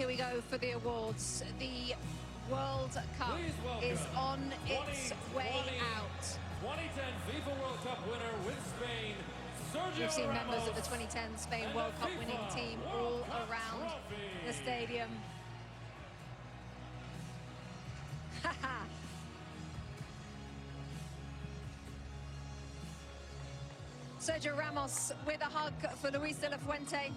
here we go for the awards. The World Cup is on its way out. 2010 FIFA World Cup winner with Spain, Sergio We've seen members Ramos of the 2010 Spain World Cup winning team all around the stadium. Sergio Ramos with a hug for Luis de la Fuente.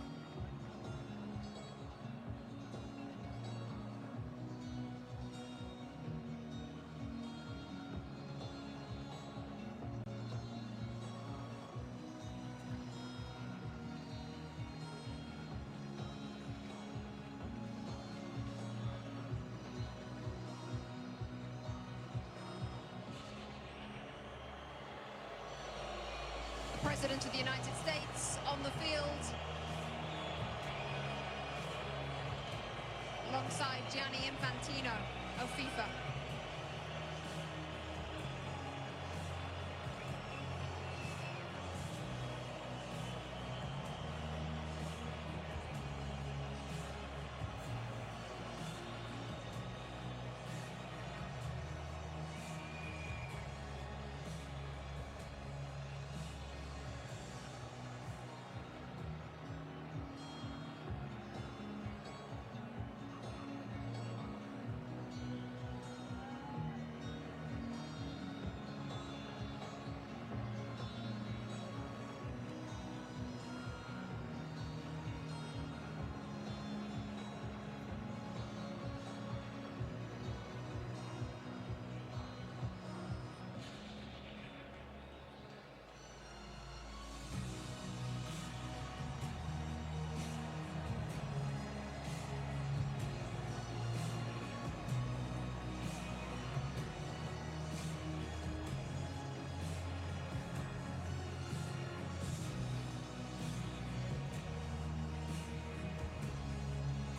President of the United States on the field, alongside Gianni Infantino of FIFA.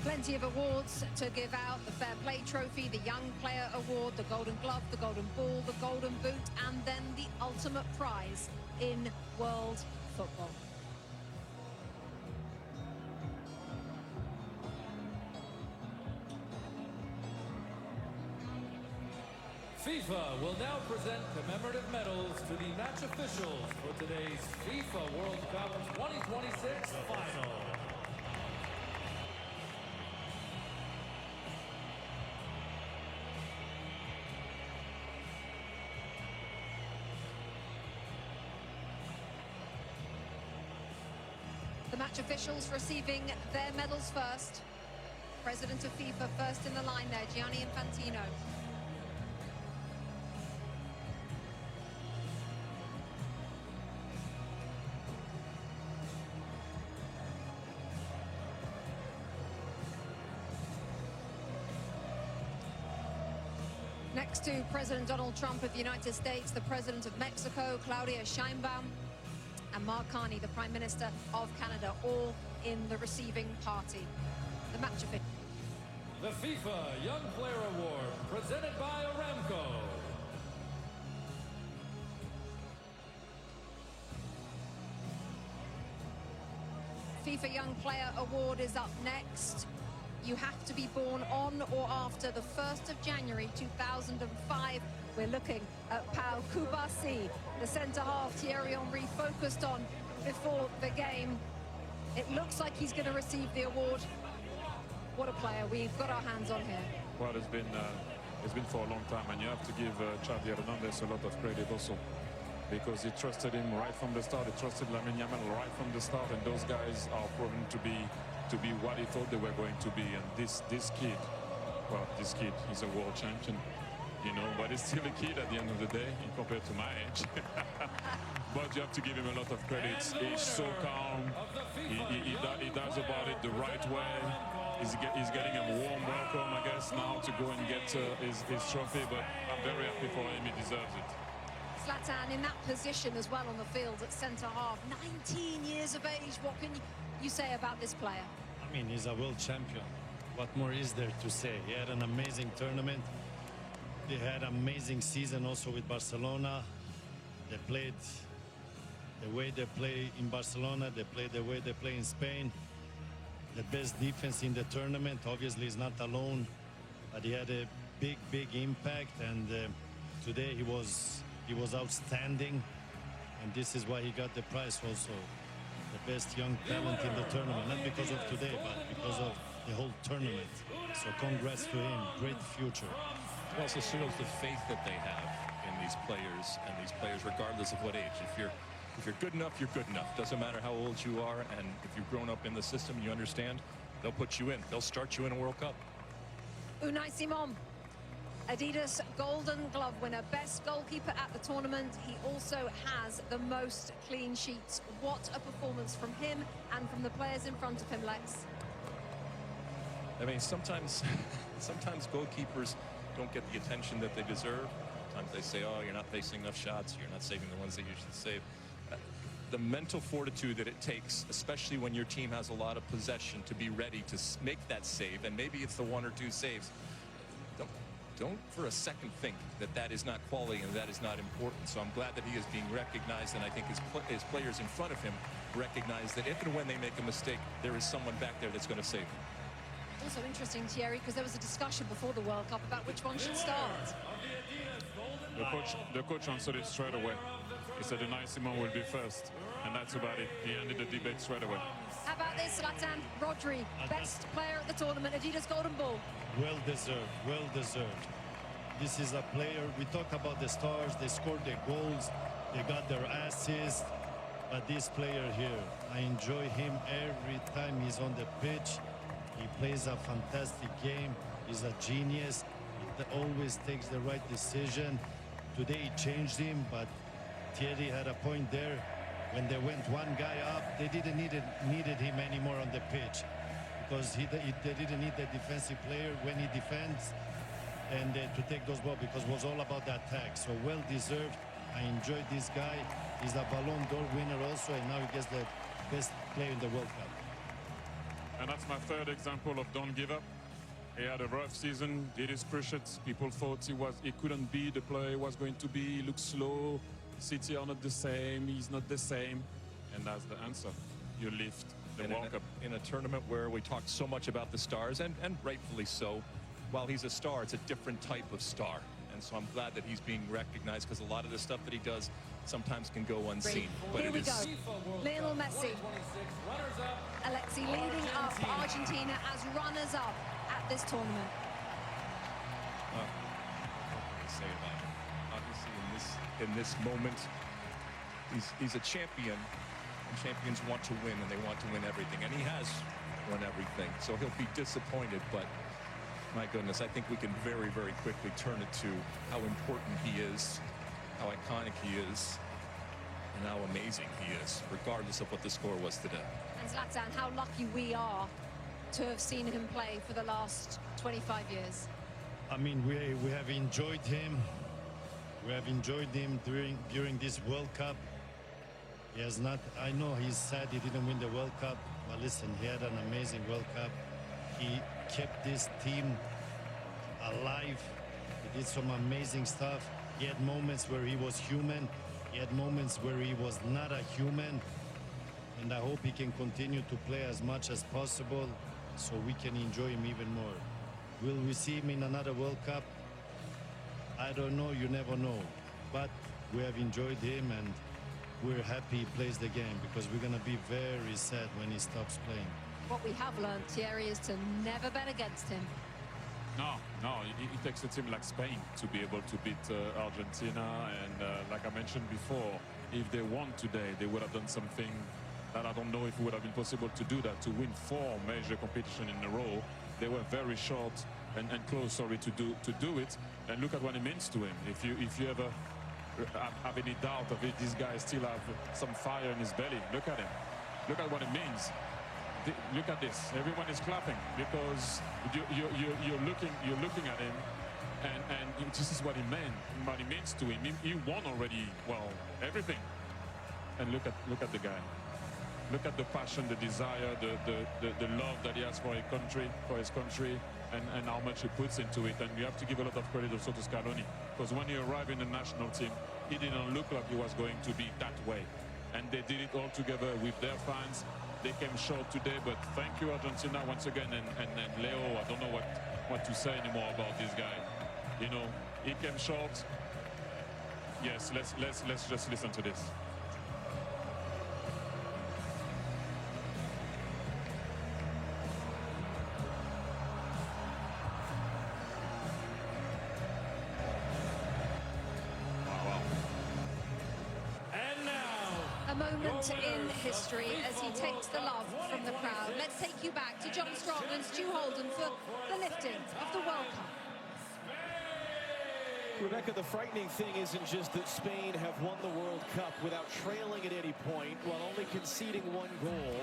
Plenty of awards to give out: the Fair Play Trophy, the Young Player Award, the Golden Glove, the Golden Ball, the Golden Boot, and then the ultimate prize in world football. FIFA will now present commemorative medals to the match officials for today's FIFA World Cup 2026 final. The match officials receiving their medals first. President of FIFA first in the line there, Gianni Infantino. Next to President Donald Trump of the United States, the President of Mexico, Claudia Sheinbaum, and Mark Carney, the Prime Minister of Canada, all in the receiving party. The match official. The FIFA Young Player Award, presented by Aramco. FIFA Young Player Award is up next. You have to be born on or after the 1st of January 2005. We're looking at Pau Kubasi, the centre-half Thierry Henry focused on before the game. It looks like he's going to receive the award. What a player we've got our hands on here. Well, it's been for a long time, and you have to give Xavi Hernandez a lot of credit also, because he trusted him right from the start. He trusted Lamine Yamal right from the start, and those guys are proven to be what he thought they were going to be. And this kid, well, this kid is a world champion, you know, but he's still a kid at the end of the day compared to my age. But you have to give him a lot of credit. He's so calm. He does about it the right way. He's getting a warm welcome, I guess, now to go and get his trophy. But I'm very happy for him. He deserves it. Zlatan in that position as well on the field at centre-half. 19 years of age. What can you say about this player? I mean, he's a world champion. What more is there to say? He had an amazing tournament. They had an amazing season also with Barcelona. They played the way they play in Barcelona. They played the way they play in Spain. the best defense in the tournament. Obviously, he's not alone, but he had a big impact. And today he was outstanding, and this is why he got the prize also. The best young talent in the tournament, not because of today, but because of the whole tournament. So congrats to him. Great future. It also shows the faith that they have in these players, and these players regardless of what age. If you're good enough, you're good enough. Doesn't matter how old you are, and if you've grown up in the system, you understand, they'll put you in. They'll start you in a World Cup. Unai Simon, Adidas Golden Glove winner, best goalkeeper at the tournament. He also has the most clean sheets. What a performance from him and from the players in front of him, Lex. I mean, sometimes goalkeepers don't get the attention that they deserve. Sometimes they say, oh, you're not facing enough shots, you're not saving the ones that you should save. The mental fortitude that it takes, especially when your team has a lot of possession, to be ready to make that save, and maybe it's the one or two saves. Don't for a second think that that is not quality and that is not important. So I'm glad that he is being recognized, and I think his players in front of him recognize that if and when they make a mistake, there is someone back there that's going to save him. Also interesting, Thierry, because there was a discussion before the World Cup about which one should start. The coach answered it straight away. He said Unai Simon will be first, and that's about it. He ended the debate straight away. How about this, Zlatan? Rodri, best player at the tournament, Adidas Golden Ball. Well deserved, well deserved. This is a player, we talk about the stars, they scored their goals, they got their assists, but this player here, I enjoy him every time he's on the pitch. He plays a fantastic game, he's a genius, he always takes the right decision. Today he changed him, but Thierry had a point there. When they went one guy up, they didn't needed him anymore on the pitch, because they didn't need the defensive player when he defends and to take those balls, because it was all about the attack. So well deserved. I enjoyed this guy. He's a Ballon d'Or winner also, and now he gets the best player in the World Cup. And that's my third example of don't give up. He had a rough season, did his cruciates. People thought he couldn't be the player he was going to be. He looked slow. City are not the same. He's not the same. And that's the answer. You lift the World Cup. In a tournament where we talk so much about the stars, and rightfully so, while he's a star, it's a different type of star. And so I'm glad that he's being recognized, because a lot of the stuff that he does sometimes can go unseen. But Here we go. FIFA Lionel Cup Messi. 2026 runners-up. Alexi leading up Argentina as runners-up at this tournament. What can I say about him? Obviously, in this moment, he's a champion, and champions want to win, and they want to win everything, and he has won everything. So he'll be disappointed, but my goodness, I think we can very, very quickly turn it to how important he is, how iconic he is, and how amazing he is, regardless of what the score was today. And Zlatan, how lucky we are to have seen him play for the last 25 years. I mean, we have enjoyed him. We have enjoyed him during this World Cup. He has not, I know he's sad he didn't win the World Cup, but listen, he had an amazing World Cup. He kept this team alive. He did some amazing stuff. He had moments where he was human. He had moments where he was not a human. And I hope he can continue to play as much as possible so we can enjoy him even more. Will we see him in another World Cup? I don't know, you never know. But we have enjoyed him, and we're happy he plays the game, because we're going to be very sad when he stops playing. What we have learned, Thierry, is to never bet against him. No, it takes a team like Spain to be able to beat Argentina. And like I mentioned before, if they won today, they would have done something that I don't know if it would have been possible to do that, to win 4 major competitions in a row. They were very short and close, to do it. And look at what it means to him. If you ever have any doubt of it, this guy still have some fire in his belly. Look at him. Look at what it means. Look at this. Everyone is clapping because you're looking at him, and this is what he meant. What he means to him. He won already. Well, everything. And look at the guy. Look at the passion, the desire, the love that he has for his country, and how much he puts into it. And you have to give a lot of credit also to Scaloni, because when he arrived in the national team, he didn't look like he was going to be that way. And they did it all together with their fans. they came short today, but thank you, Argentina, once again. And Leo, I don't know what to say anymore about this guy. You know, he came short. Yes, let's just listen to this. A moment in history as he takes the love from the crowd. Let's take you back to John Strong and Stu Holden for the lifting of the World Cup. Rebecca, the frightening thing isn't just that Spain have won the World Cup without trailing at any point, while only conceding one goal,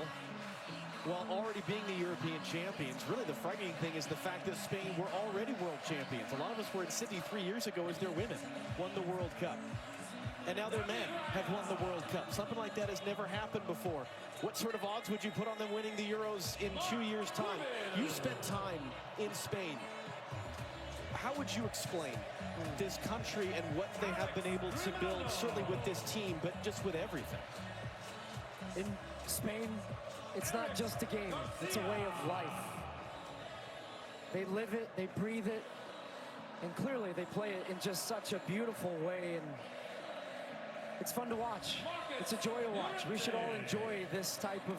while already being the European champions. Really, the frightening thing is the fact that Spain were already world champions. A lot of us were in Sydney 3 years ago as their women won the World Cup. And now their men have won the World Cup. Something like that has never happened before. What sort of odds would you put on them winning the Euros in 2 years' time? You spent time in Spain. How would you explain this country and what they have been able to build, certainly with this team, but just with everything? In Spain, it's not just a game, it's a way of life. They live it, they breathe it, and clearly they play it in just such a beautiful way, and it's fun to watch. It's a joy to watch. We should all enjoy this type of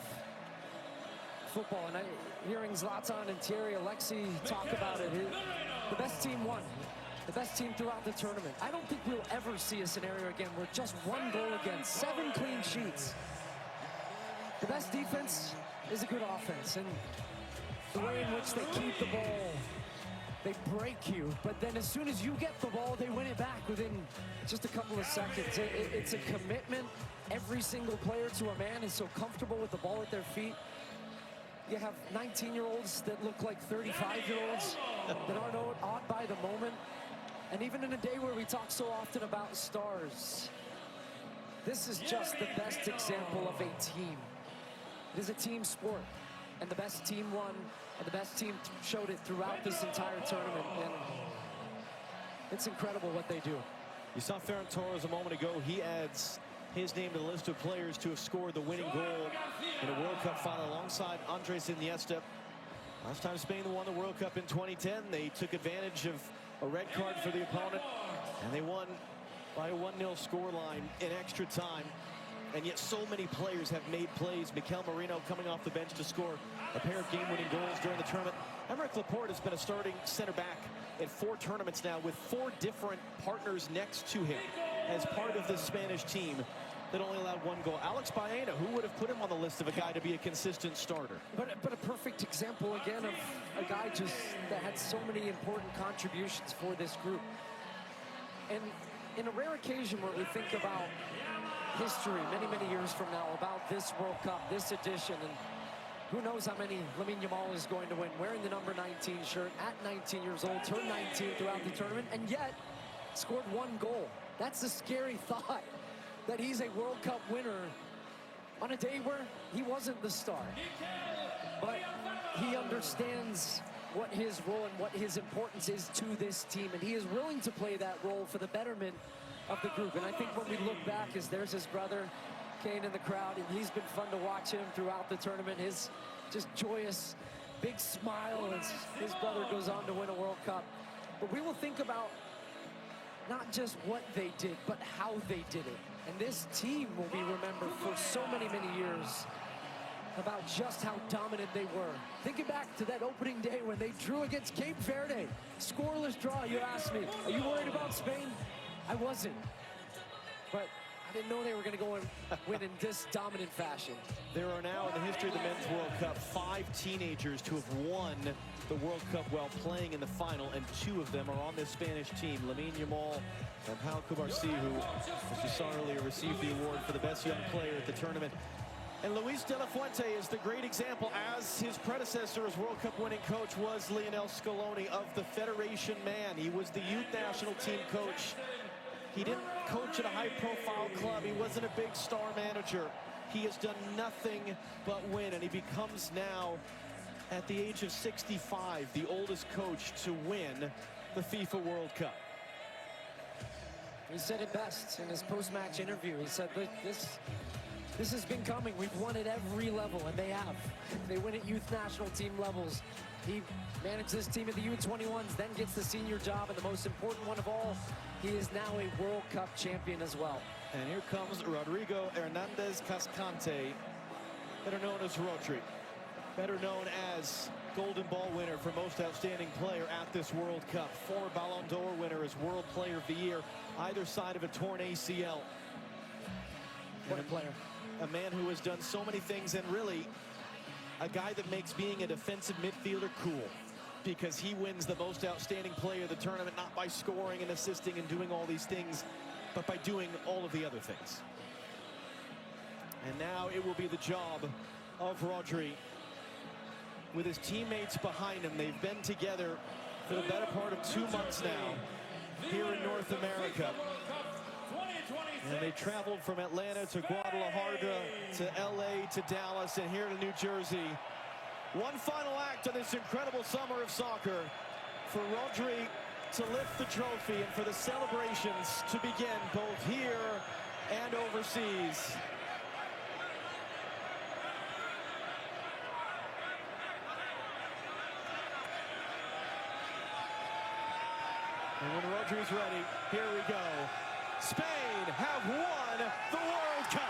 football. And hearing Zlatan and Thierry Alexis talk about it, the best team won. The best team throughout the tournament. I don't think we'll ever see a scenario again where just one goal against, 7 clean sheets. The best defense is a good offense. And the way in which they keep the ball, they break you, but then as soon as you get the ball, they win it back within just a couple of seconds. It's a commitment. Every single player to a man is so comfortable with the ball at their feet. You have 19-year-olds that look like 35-year-olds that aren't awed by the moment. And even in a day where we talk so often about stars, this is just the best example of a team. It is a team sport, and the best team won. And the best team showed it throughout this entire tournament, and it's incredible what they do. You saw Ferran Torres a moment ago. He adds his name to the list of players to have scored the winning goal in a World Cup final alongside Andres Iniesta. Last time Spain won the World Cup in 2010, they took advantage of a red card for the opponent, and they won by a 1-0 scoreline in extra time. And yet so many players have made plays. Mikel Merino coming off the bench to score a pair of game-winning goals during the tournament. Aymeric Laporte has been a starting center back in 4 tournaments now with 4 different partners next to him as part of this Spanish team that only allowed 1 goal. Alex Baena, who would have put him on the list of a guy to be a consistent starter? But a perfect example, again, of a guy just that had so many important contributions for this group. And in a rare occasion where we think about history many, many years from now, about this World Cup, this edition, and who knows how many Lamine Yamal is going to win, wearing the number 19 shirt at 19 years old, turned 19 throughout the tournament, and yet scored 1 goal. That's a scary thought, that he's a World Cup winner on a day where he wasn't the star. But he understands what his role and what his importance is to this team, and he is willing to play that role for the betterment of the group. And I think when we look back, as there's his brother Kane in the crowd, and he's been fun to watch him throughout the tournament. His just joyous big smile as his brother goes on to win a World Cup. But we will think about not just what they did, but how they did it. And this team will be remembered for so many, many years about just how dominant they were. Thinking back to that opening day when they drew against Cape Verde, scoreless draw. You asked me, are you worried about Spain? I wasn't, but I didn't know they were going to go and win in this dominant fashion. There are now, in the history of the Men's World Cup, 5 teenagers to have won the World Cup while playing in the final, and 2 of them are on this Spanish team. Lamine Yamal and Pau Cubarsí, who, as you saw earlier, received the award for the best young player at the tournament. And Luis de la Fuente is the great example, as his predecessor as World Cup winning coach was Lionel Scaloni, of the Federation man. He was the youth national team coach. He didn't coach at a high-profile club. He wasn't a big star manager. He has done nothing but win, and he becomes now, at the age of 65, the oldest coach to win the FIFA World Cup. He said it best in his post-match interview. He said, this This has been coming. We've won at every level, and they have. They win at youth national team levels. He managed this team at the U21s, then gets the senior job, and the most important one of all, he is now a World Cup champion as well. And here comes Rodrigo Hernandez Cascante, better known as Rodri, better known as Golden Ball winner for most outstanding player at this World Cup, former Ballon d'Or winner as World Player of the Year, either side of a torn ACL. What a player. A man who has done so many things, and really a guy that makes being a defensive midfielder cool, because he wins the most outstanding player of the tournament, not by scoring and assisting and doing all these things, but by doing all of the other things. And now it will be the job of Rodri with his teammates behind him. They've been together for the better part of 2 months now here in North America. And they traveled from Atlanta to Guadalajara to LA to Dallas and here to New Jersey. One final act of this incredible summer of soccer for Rodri to lift the trophy and for the celebrations to begin both here and overseas. And when Rodri's ready, here we go. Spain have won the World Cup.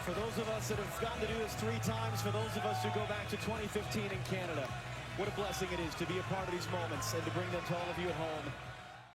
For those of us that have gotten to do this 3 times, for those of us who go back to 2015 in Canada, what a blessing it is to be a part of these moments and to bring them to all of you at home.